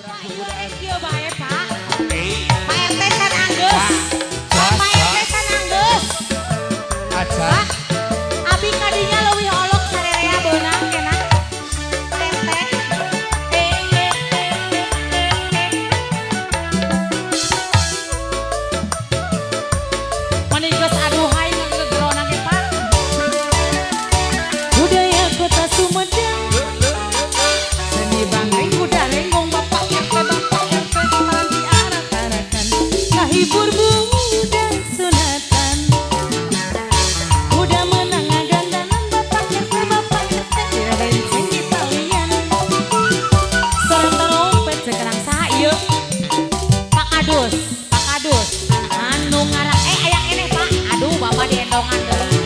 Thank you bae Pak. Pak RT San Anggus. Pak RT San Anggus. Aja. Pak, abi kadinya leuwih olok sarerea beunang kenah. Pak RT. Maninggeus aduhai ngegerona ge Pak. Budaya Kota Sumedang. Seni Banggai kuda lenggong Bapak RT sekarang diarak-arakan. Ngahibur budak sunatan. Udah menang gandanan Bapak RT diradenceng di talian. Sorang terompet sekarang saha ieu? Pak Kadus. Anu ngarak aya keneh Pak. Aduh Bapak diendongan deui.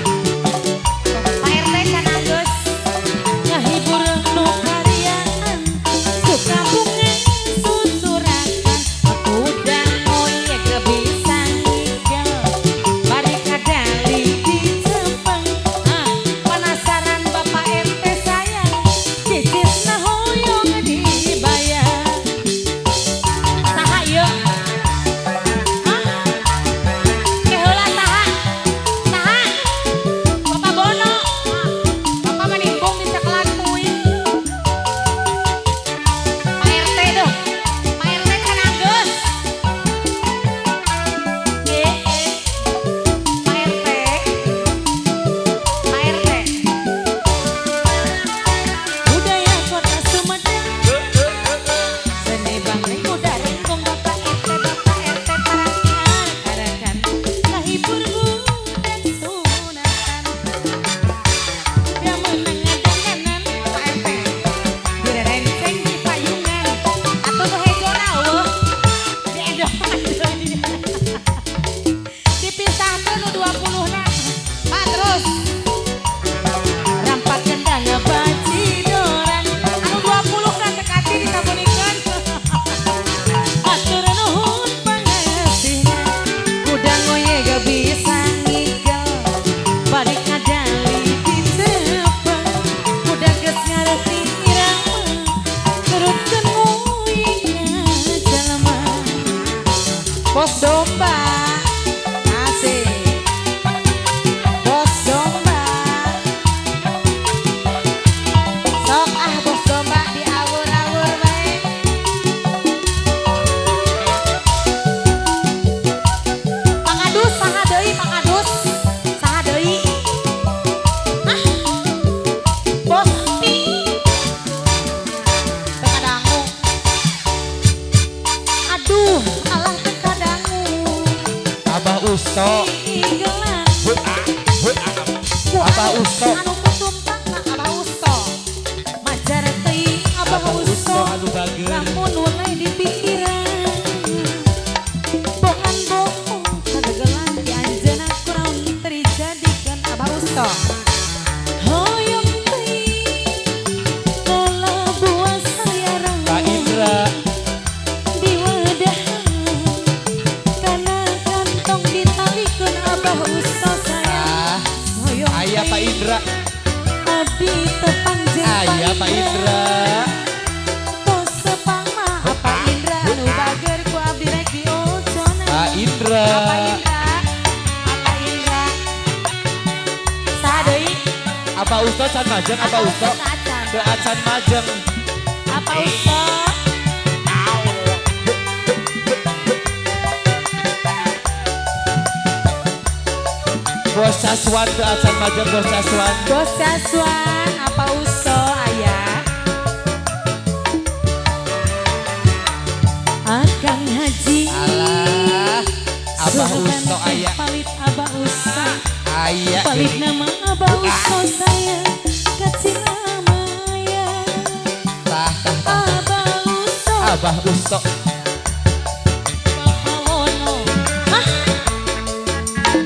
Pak RT San Anggus. Ngahibur nu karyaan. Suka bunga susurakan. Udah ngoyek bisa ngigel. Bari kadali di Jepang. Penasaran Bapak RT sayang. Cicitna hoyong dibayar. Saha ieu? Heula saha? Bapak Bono. Bapak manimbung di sekelan kuing. Pak RT tuh. Pak RT San Anggus. Pak RT. Pak RT. Budaya Kota Sumedang. Seni Banggai kuda lenggong Bapak RT parang diarak-arakan. Ngahibur budak sunatan. Dia menang gandanan Pak RT. Direrenceng di payungan. Atuh tuh hejona eueuh. Diendongan deui. Dipisahkeun nu 20-na. Pak terus. Rampak gendang bacidoran. Anu 20 kan tekati disabunikeun. Atur nuhun pangasihna. Kuda ngoye gak bisa ngigel. Balik kadali di Jepang. Kuda geus ngareuti irama. Turutkeun nguingna jalma. Bos domba. Asik. Bos domba. Sok bos domba diawur-awur bae. Pak Kadus saha deui Pak Kadus? Saha deui? Bos Pi. Teu kadangu. Aduh, alah teu kadangu. Abah Usto. Igelan. Abah Usto. Anu kutumpang na Abah Usto. Majar teuing Abah Abah Usto Usto. anu bageun. Lamun mulai di pikiran. Bohong kagegelan di anjeunna kurang terjadikan Abah Usto. Hoyong teuing kalabuan sayarang. Pak Indra. Di wadahan kana kantong ditalikeun Abah Usto sayang. Hoyong Aya Pak teuing Indra. abdi tepang jeung Aya Pak Indra. Tos sepang mah Pak Indra anu bager ku abdi rek diocona. Pak Indra. Apa Indra? Saha deui? Abah Usto can majeng Abah Usto. Teu acan majeng. Apa Usto? Bos Saswan teu acan majeng Bos Saswan. Bos Jaswan, apa Usto aya? Akang Haji. Alah. Abah Usto aya. Palit Abah Usto. Aya. Palit nama Abah Usto saya. Kacil Amaya. Tah. Abah Usto. Abah Usto. Bapak Wono. Hah?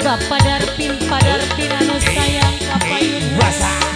Bapak Darpin anu sayang kapayun. Wasa.